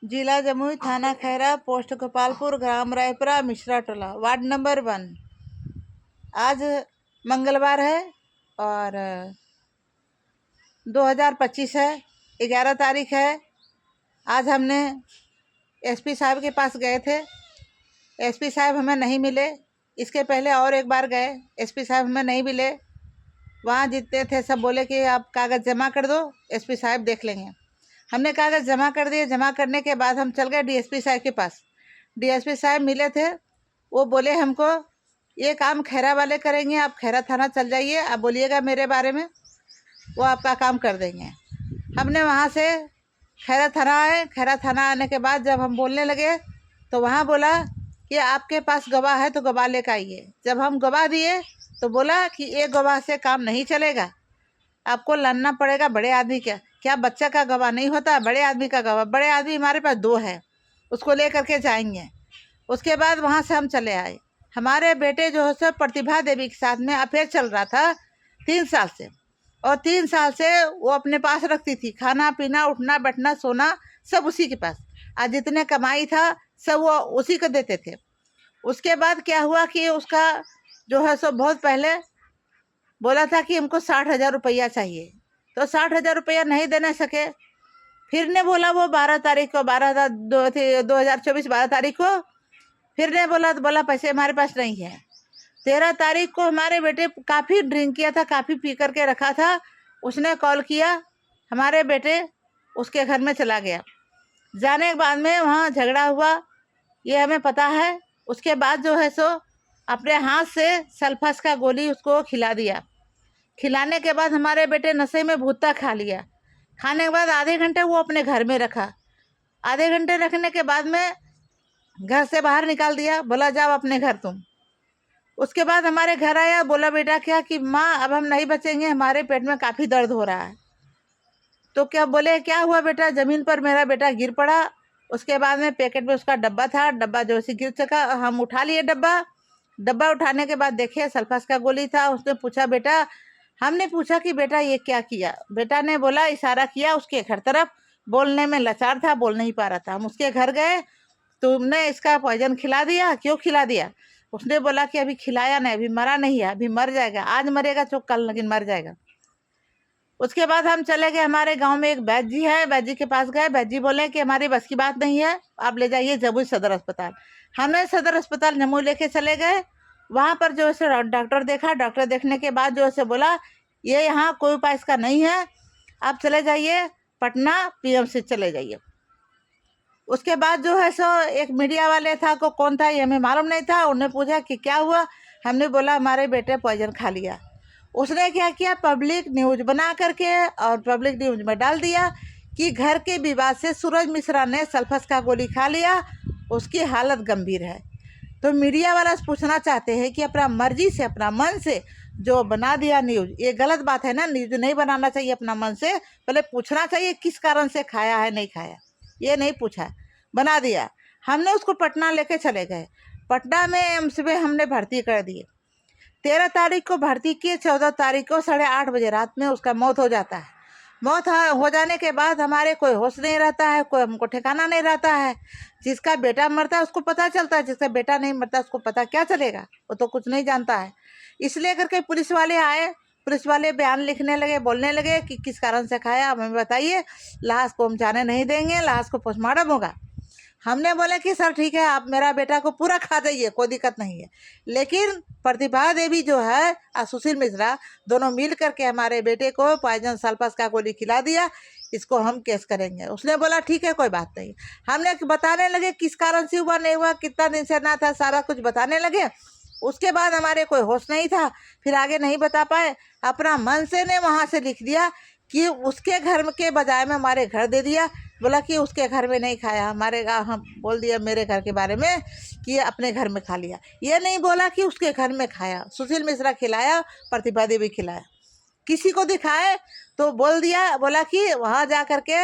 जिला जमुई, थाना खैरा, पोस्ट गोपालपुर, ग्राम रायपुरा, मिश्रा टोला, ward number 1। आज मंगलवार है और 2025 है, 11 तारीख है। आज हमने एसपी साहब के पास गए थे। एसपी साहब हमें नहीं मिले। इसके पहले और एक बार गए, एसपी साहब हमें नहीं मिले। वहाँ जितने थे सब बोले कि आप कागज़ जमा कर दो, एसपी साहब देख लेंगे। हमने कागज़ जमा कर दिए। जमा करने के बाद हम चल गए डीएसपी साहब के पास। डीएसपी साहब मिले थे। वो बोले हमको ये काम खैरा वाले करेंगे, आप खैरा थाना चल जाइए, आप बोलिएगा मेरे बारे में, वो आपका काम कर देंगे। हमने वहाँ से खैरा थाना आए। खैरा थाना आने के बाद जब हम बोलने लगे तो वहाँ बोला कि आपके पास गवाह है तो गवाह लेकर आइए। जब हम गवाह दिए तो बोला कि एक गवाह से काम नहीं चलेगा, आपको लाना पड़ेगा बड़े आदमी का। क्या बच्चा का गवाह नहीं होता? बड़े आदमी का गवाह। बड़े आदमी हमारे पास 2 है, उसको ले करके जाएंगे। उसके बाद वहाँ से हम चले आए। हमारे बेटे जो है सो प्रतिभा देवी के साथ में अफेयर चल रहा था 3 साल से, और 3 साल से वो अपने पास रखती थी। खाना पीना, उठना बैठना, सोना सब उसी के पास। आज जितने कमाई था सब वो उसी को देते थे। उसके बाद क्या हुआ कि उसका जो है सो बहुत पहले बोला था कि हमको 60,000 रुपया चाहिए, तो 60,000 रुपया नहीं देने सके। फिर ने बोला वो 12 तारीख को, 2024 12 तारीख को फिर ने बोला, तो बोला पैसे हमारे पास नहीं है। 13 तारीख को हमारे बेटे काफ़ी ड्रिंक किया था, काफ़ी पी करके रखा था। उसने कॉल किया, हमारे बेटे उसके घर में चला गया। जाने के बाद में वहाँ झगड़ा हुआ, ये हमें पता है। उसके बाद जो है सो अपने हाथ से सल्फास का गोली उसको खिला दिया। खिलाने के बाद हमारे बेटे नशे में भुट्टा खा लिया। खाने के बाद आधे घंटे वो अपने घर में रखा। आधे घंटे रखने के बाद में घर से बाहर निकाल दिया, बोला जाओ अपने घर तुम। उसके बाद हमारे घर आया, बोला बेटा क्या कि माँ अब हम नहीं बचेंगे, हमारे पेट में काफ़ी दर्द हो रहा है। तो क्या बोले क्या हुआ बेटा? ज़मीन पर मेरा बेटा गिर पड़ा। उसके बाद में पैकेट में उसका डब्बा था, डब्बा जो से गिर सका, हम उठा लिए डब्बा उठाने के बाद देखे सल्फास का गोली था। उसने पूछा बेटा, हमने पूछा कि बेटा ये क्या किया? बेटा ने बोला, इशारा किया उसके घर तरफ। बोलने में लाचार था, बोल नहीं पा रहा था। हम उसके घर गए, तुमने इसका पॉइजन खिला दिया, क्यों खिला दिया? उसने बोला कि अभी खिलाया नहीं, अभी मरा नहीं है, अभी मर जाएगा। आज मरेगा तो कल लेकिन मर जाएगा। उसके बाद हम चले गए, हमारे गांव में एक वैद्य जी है, वैद्य जी के पास गए। वैद्य जी बोले कि हमारी बस की बात नहीं है, आप ले जाइए जमुई सदर अस्पताल। हमने सदर अस्पताल जमुई लेके चले गए। वहाँ पर जो है डॉक्टर देखा। डॉक्टर देखने के बाद जो है बोला ये यहाँ कोई उपाय इसका नहीं है, आप चले जाइए पटना पीएमसी चले जाइए। उसके बाद जो है सो एक मीडिया वाले था, को कौन था ये हमें मालूम नहीं था। उन्होंने पूछा कि क्या हुआ? हमने बोला हमारे बेटे पॉइजन खा लिया। उसने क्या किया, पब्लिक न्यूज बना करके और पब्लिक न्यूज में डाल दिया कि घर के विवाद से सूरज मिश्रा ने सल्फस का गोली खा लिया, उसकी हालत गंभीर है। तो मीडिया वाला पूछना चाहते हैं कि अपना मर्जी से, अपना मन से जो बना दिया न्यूज, ये गलत बात है ना। न्यूज नहीं बनाना चाहिए अपना मन से, पहले पूछना चाहिए किस कारण से खाया है नहीं खाया। ये नहीं पूछा, बना दिया। हमने उसको पटना लेके चले गए। पटना में एम्स में हमने भर्ती कर दिए। 13 तारीख को भर्ती किए, 14 तारीख को 8:30 बजे रात में उसका मौत हो जाता है। मौत हो जाने के बाद हमारे कोई होश नहीं रहता है, कोई हमको ठिकाना नहीं रहता है। जिसका बेटा मरता है उसको पता चलता है, जिसका बेटा नहीं मरता उसको पता क्या चलेगा? वो तो कुछ नहीं जानता है। इसलिए करके पुलिस वाले आए। पुलिस वाले बयान लिखने लगे, बोलने लगे कि किस कारण से खाया हमें बताइए, लाश को हम जाने नहीं देंगे, लाश को पोस्टमार्टम होगा। हमने बोले कि सर ठीक है, आप मेरा बेटा को पूरा खा जाइए, कोई दिक्कत नहीं है। लेकिन प्रतिभा देवी जो है और सुशील मिश्रा दोनों मिल करके हमारे बेटे को पॉइजन सल्फास का गोली खिला दिया, इसको हम केस करेंगे। उसने बोला ठीक है कोई बात नहीं। हमने बताने लगे किस कारण से हुआ नहीं हुआ, कितना दिन से ना था, सारा कुछ बताने लगे। उसके बाद हमारे कोई होश नहीं था, फिर आगे नहीं बता पाए। अपना मन से ने वहाँ से लिख दिया कि उसके घर के बजाय में हमारे घर दे दिया। बोला कि उसके घर में नहीं खाया, हमारे हम बोल दिया मेरे घर के बारे में कि अपने घर में खा लिया। ये नहीं बोला कि उसके घर में खाया। सुशील मिश्रा खिलाया, प्रतिभा देवी खिलाया। किसी को दिखाए तो बोल दिया, बोला कि वहाँ जा कर के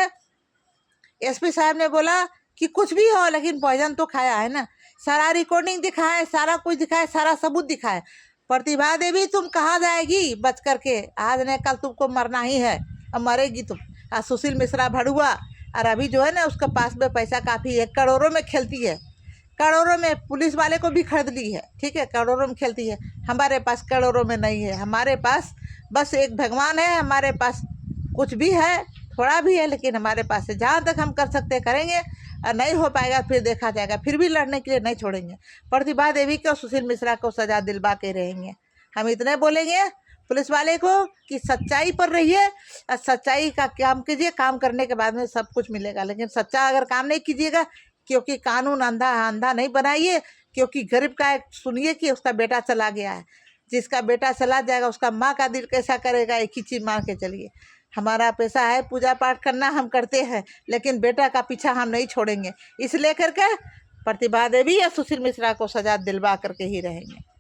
एसपी साहब ने बोला कि कुछ भी हो लेकिन पॉइजन तो खाया है ना। सारा रिकॉर्डिंग दिखाए, सारा कुछ दिखाए, सारा सबूत दिखाए। प्रतिभा देवी तुम कहाँ जाएगी बच करके? आज नहीं कल तुमको मरना ही है, अब मरेगी तुम। सुशील मिश्रा भड़ुआ और अभी जो है ना उसके पास में पैसा काफ़ी है, करोड़ों में खेलती है, करोड़ों में पुलिस वाले को भी खरीद ली है, ठीक है, करोड़ों में खेलती है। हमारे पास करोड़ों में नहीं है, हमारे पास बस एक भगवान है, हमारे पास कुछ भी है, थोड़ा भी है, लेकिन हमारे पास है। जहाँ तक हम कर सकते करेंगे, और नहीं हो पाएगा फिर देखा जाएगा, फिर भी लड़ने के लिए नहीं छोड़ेंगे। प्रतिभा देवी को, सुशील मिश्रा को सजा दिलवा के रहेंगे। हम इतने बोलेंगे पुलिस वाले को कि सच्चाई पर रहिए और सच्चाई का काम कीजिए, काम करने के बाद में सब कुछ मिलेगा। लेकिन सच्चा अगर काम नहीं कीजिएगा, क्योंकि कानून अंधा अंधा नहीं बनाइए, क्योंकि गरीब का एक सुनिए कि उसका बेटा चला गया है, जिसका बेटा चला जाएगा उसका माँ का दिल कैसा करेगा, एक ही चीज़ मान के चलिए। हमारा पैसा है पूजा पाठ करना, हम करते हैं, लेकिन बेटा का पीछा हम नहीं छोड़ेंगे। इस लेकर के प्रतिभा देवी या सुशील मिश्रा को सजा दिलवा करके ही रहेंगे।